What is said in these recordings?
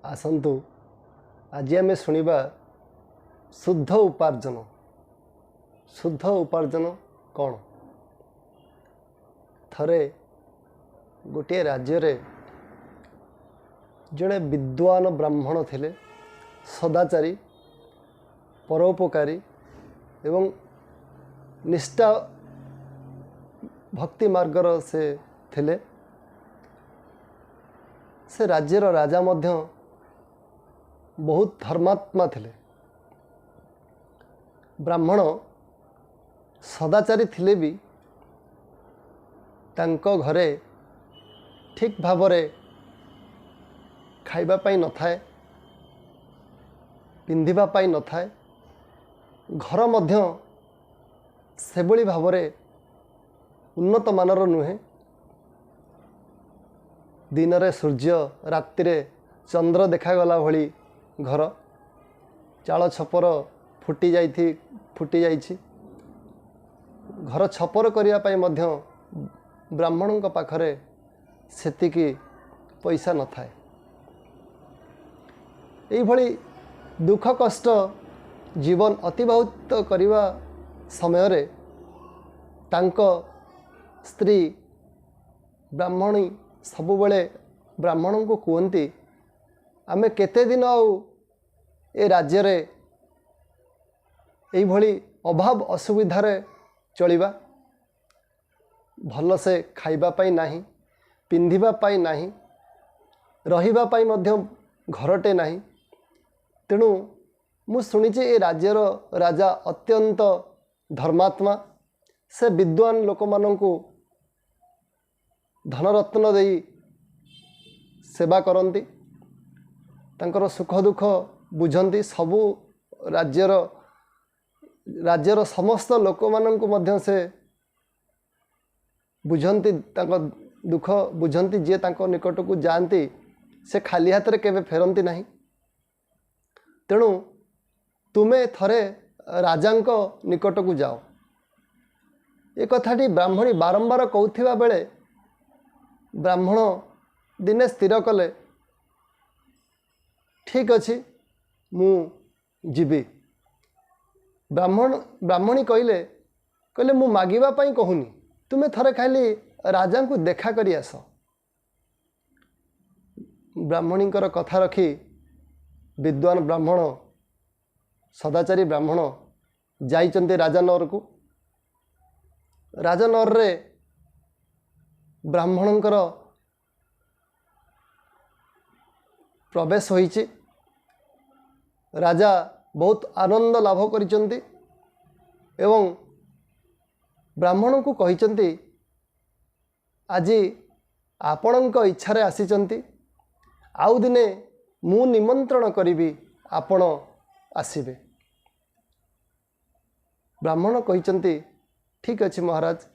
आसन्तु आज आमे शुणिबा शुद्ध उपार्जन। शुद्ध उपार्जन कौन? थरे गोटे राज्य रे जड़े विद्वान ब्राह्मण थिले, सदाचारी, परोपकारी एवं निष्ठा भक्ति मार्गर से थिले। से राज्यर राजा मध्य बहुत धर्मात्मा थिले। ब्राह्मण सदाचारी थिले भी तांको घरे ठीक भावरे खाइबा पाई न थाए, पिंधिबा पाई न थाए, घर मध्य सेबली भावरे उन्नत मानर नुहे। दिन रे सूर्य, राति रे चंद्र देखागला भली घर, चाल छपर फुटी जाइछि। घर छपर करिया पाई मध्य ब्राह्मणों का पाखरे सेतिकी पैसा न थाए। एई भली दुख कष्ट जीवन अतिबाहित करिवा समय रे तांको स्त्री ब्राह्मणी सबुबले ब्राह्मणों को कहती, आमे केते दिन आउ ए राज्य रे एई भली अभाव असुविधार चलिबा, भल से खाइबा पाई नाही, पिंधिबा पाई नाही, रहिबा पाई मध्य घरटे नाही। तेणु मु शुणिछि ए राज्यर राजा अत्यंत धर्मात्मा। से विद्वान लोक माननकु धनरत्न देई सेवा करती, तांकर सुख दुख बुझंती। सबु राज्यर समस्त लोक माननकु मध्य से बुझंती, तांको दुख बुझंती। जे तांको निकट को जानती से खाली हाथ रे केबे फेरंती नहीं। तेणु तुमे थरे राजांको निकट को जाओ। ए कथाटी ब्राह्मणी बारंबार कहूथिबा बेले ब्राह्मण दिने स्थिर कले, ठीक अच्छी मु जीवी। ब्राह्मणी कहले मु मागिबा पाई कहूनी, तुमे थरे खाली राजा को देखा करी आस। ब्राह्मणीकर कथा रखी विद्वान ब्राह्मण, सदाचारी ब्राह्मण जाइचंते राजानगर को। राजानगर रे ब्राह्मणंकर प्रवेश होइछि। राजा बहुत आनंद लाभ करिचंती एवं ब्राह्मण को कहिचंती, आज आपणक इच्छा रे आसीचंती, आउ दिने मु निमंत्रण करिबी, आपण आसीबे। ब्राह्मण कहिचंती, ठीक अछि महाराज।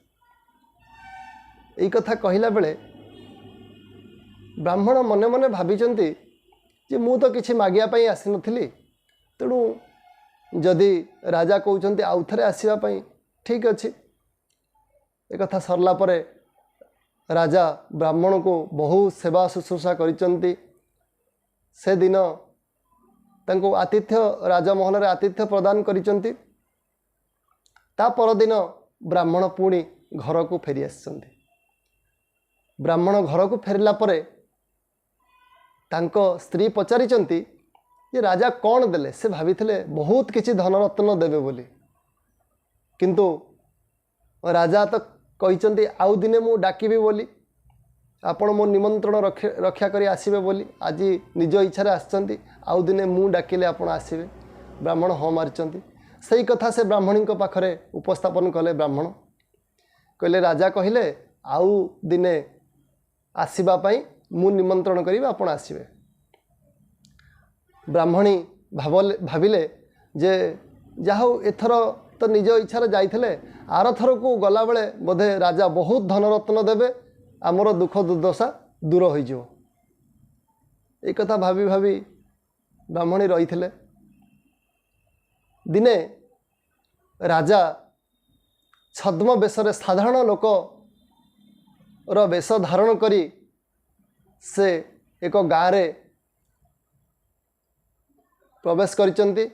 एई कथा कहिला बेले ब्राह्मण मने मने भाबिचंती जे मु तो किछि मागिया पाई आसी नथिली, तेणु जदि राजा कहउचंती आउ थरे आसीबा पाई, ठीक अछि। ए कथा सरला परे राजा ब्राह्मण को बहुत सेवा शुश्रूषा करिचंती। से दिन तांको आतिथ्य राजमहल रे आतिथ्य प्रदान करिचंती। ता परदिन ब्राह्मण पुणी घर को फेरी आसिचंती। ब्राह्मण घर को फेरला परे तांको स्त्री पचारिचंती जे राजा कौन देले। से भाविथिले बहुत किछि धनरत्न देबे बोली, किंतु राजा तो कहिचंती आउ दिने मु डाकिबी बोली, आपण मो निमंत्रण रक्षा करी आसीबे बोली। आज निज इच्छा रे आछंती, आउ दिने मु डाकिले आपण आसीबे। ब्राह्मण हाँ मारिचंती। सही कथा से ब्राह्मणी पाखरे उपस्थापन कले। ब्राह्मण कहले, राजा कहले आउ दिने आसीबा पाई मु निमंत्रण करिबे, आपण आसीबे। ब्राह्मणी भाविले जे जाहौ एथर तो निज इच्छा रे जाइथिले, आर थर को गला बेले बोधे राजा बहुत धनरत्न देबे, आमर दुख दुर्दशा दूर हो जिवो। ए कथा भाबी भाबी ब्राह्मणी रहिथिले। दिने राजा छद्म बेशरे साधारण लोक रो बेश धारण करी से एक गाँव रे प्रवेश करिसंती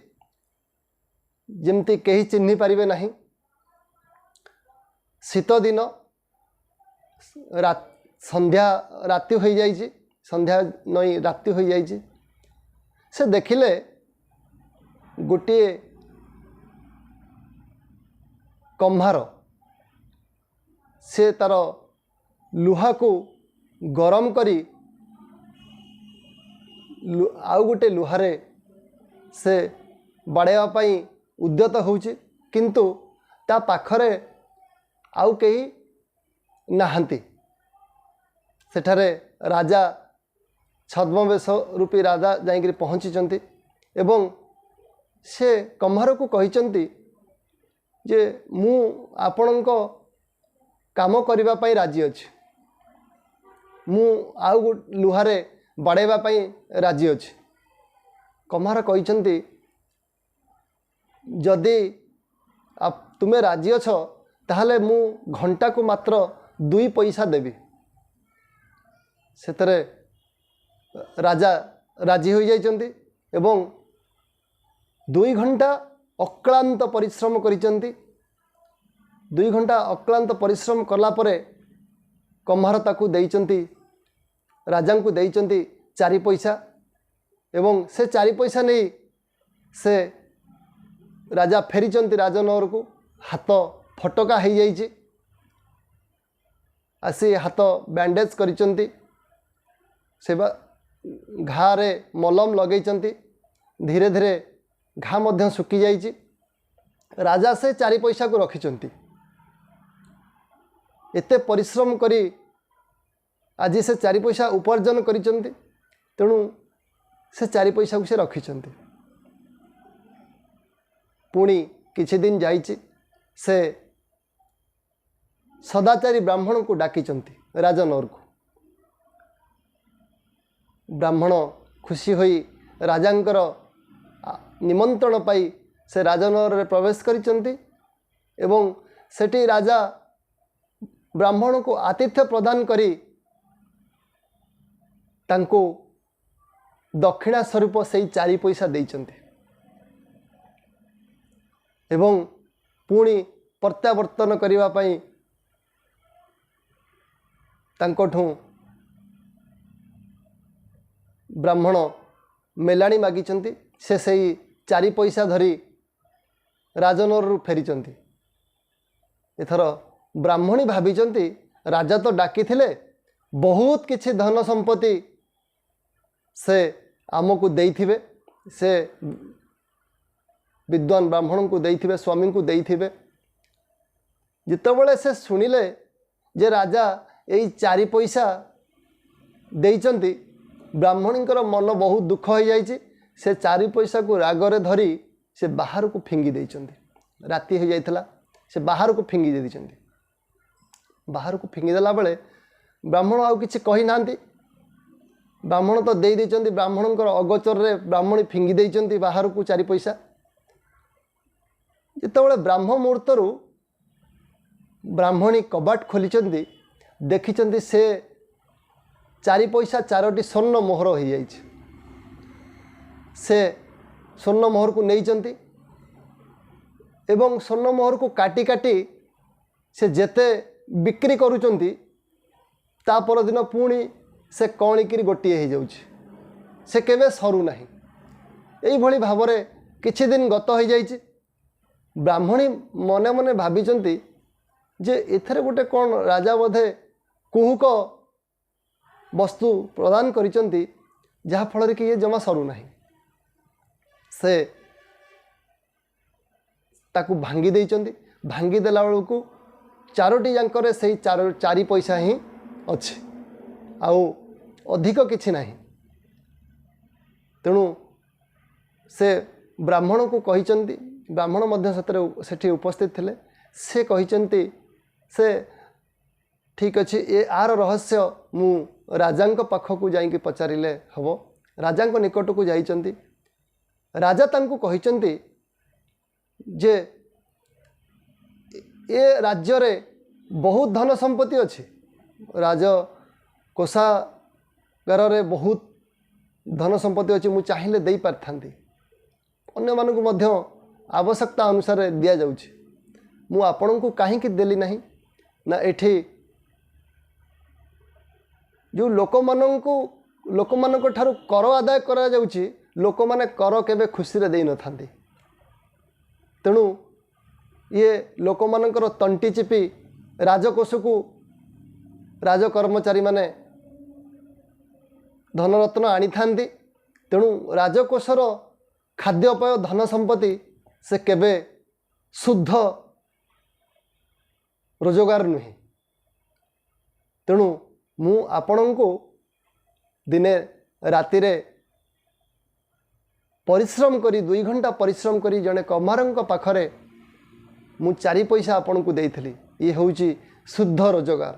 जेमती कहीं चिन्ह पारिबे नहीं। शीत दिन संध्या राति हो जाइए, संध्या नई राति हो जाइए। से देखिले गोटे कम्हार से तार लुहा को गरम करी आउ गोटे लुहारे से बाड़ेवा पाई उद्यत होउछि, किंतु ता पाखरे आउ कहीं नाहांती। सेठारे राजा छद्मवेश रूपी राजा जाइकरी पहुँची एवं से कम्हार को कहिचंती जे मु आपणक काम करिबा पई राजी अछि, मु आउ लुहारे बाड़ेबा पई राजी अछि। कम्हार कहिचंती जदि तुमे राजी अछ ताहले मु घंटा को मात्र 2 पैसा देवी। सेतरे राजा राजी हो जाइचंती एवं 2 घंटा अक्लांत परिश्रम करिचंती। 2 घंटा अक्लांत परिश्रम कला परे कम्हार ताकू देइचंती, राजा को देइचंती 4 पैसा एवं से 4 पैसा नहीं से राजा फेरीचंती राजनगर को। हाथ फटका हो जाइए, आसी हाथ बैंडेज करिचंती, से घारे मलम लगेइचंती। धीरे धीरे घा मध्य सुखी जाइए। राजा से 4 पैसा को रखिचंती। एते परिश्रम करी आज से 4 पैसा उपार्जन करिचंती, तेणु से 4 पैसा को से रखिचंती। पुणी किछि दिन जाइए से सदाचारी ब्राह्मण को डाकिचंती राजनगर को। ब्राह्मण खुशी होई राजांकर निमंत्रण पाई से राजनगर रे प्रवेश करिचंती एवं सेठी राजा ब्राह्मण को आतिथ्य प्रदान करी तांको दक्षिणा स्वरूप से 4 पैसा देइचंती एवं पुणी प्रत्यावर्तन करिवा पाई तांकोठू ब्राह्मण मेलाणी मागिचंती। से सही 4 पैसा धरी राजनगर फेरीचंती। एथर ब्राह्मणी भाविचंती राजा तो डाकी थिले, बहुत किछि धन संपत्ति से आमको देइथिबे, से विद्वान ब्राह्मण को देइथिबे, स्वामी को देइथिबे। जितेबले से शुणिले जे राजा यही 4 पैसा देइचंती, ब्राह्मणींकर मन बहुत दुख हो जाइए। से 4 पैसा को रागरे धरी से बाहर को फिंगी देइचंती। राति हो जाइथला, से बाहर को फिंगी देइचंती। बाहर को फिंगी देला बेले ब्राह्मण आउ किछि कहि नांती। ब्राह्मण तो देई देइचंती, ब्राह्मणकर अगोचर रे ब्राह्मणी फिंगी देइचंती बाहर को 4 पैसा। जितेबले ब्राह्म मुहूर्तरु ब्राह्मणी कबाट खोलिचंती, देखिचंती से 4 पैसा 4टी स्वर्ण मोहर हो जाइए। से स्वर्ण मोहर को नहींचंती एवं स्वर्ण मोहर को काटी काटी से जेते बिक्री करुचंती, ता पर दिन पुणी से कणिकी गोटे हो जाउछि, से केवे सरू नाही। एई भली भावरे किछि दिन गत हो जाइछि। ब्राह्मणी मने मने भाविचंती जे एथरे गोटे कौन राजा बोधे कुहुक वस्तु प्रदान करिचंती, जहा फल कि ये जमा सरू नाही। से ताकू भांगी देइचंती। भांगी देला बेलू 4टी जांकरे से 4 पैसा ही अच्छे, आउ अधिक किछि नाही। तेणु से ब्राह्मण को कहिचंती, ब्राह्मण मध्य सेठी उपस्थित थिले। से कहिचंती से ठीक अच्छे, ये आर रहस्य मु राजांक पाखक जाइके पचारिले हबो। राजांक निकट को जाइचंती। राजा तांको कहिचंती जे ये राज्य रे बहुत धन संपत्ति अच्छी। राज कोषागार रे बहुत धन संपत्ति अच्छी, मु चाहिए दे पारथांती, ଅନ୍ୟମାନଙ୍କୁ ମଧ୍ୟ ଆବଶ୍ୟକତା ଅନୁସାରେ ଦିଆଯାଉଛି। ମୁଁ ଆପଣଙ୍କୁ କାହିଁକି ଦେଲି ନାହିଁ ନା ଏଠି ଯେଉଁ ଲୋକମାନଙ୍କ ଠାରୁ କର ଆଦାୟ କରାଯାଉଛି, ଲୋକମାନେ କର କେବେ ଖୁସିରେ ଦେଇନଥାନ୍ତି। ତେଣୁ ଇଏ ଲୋକମାନଙ୍କର ତଣ୍ଟି ଚିପି ରାଜକୋଷକୁ ରାଜକର୍ମଚାରୀମାନେ ଧନରତ୍ନ ଆଣିଥାନ୍ତି। ତେଣୁ ରାଜକୋଷର ଖାଦ୍ୟପେୟ ଧନ ସମ୍ପତ୍ତି ସେ କେବେ ଶୁଦ୍ଧ ରୋଜଗାର ନୁହେଁ। ତେଣୁ ମୁଁ ଆପଣଙ୍କୁ ଦିନେ ରାତିରେ ପରିଶ୍ରମ କରି 2 ଘଣ୍ଟା ପରିଶ୍ରମ କରି ଜଣେ କମାରଙ୍କ ପାଖରେ ମୁଁ 4 ପଇସା ଆପଣଙ୍କୁ ଦେଇଥିଲି। ଇଏ ହେଉଛି ଶୁଦ୍ଧ ରୋଜଗାର।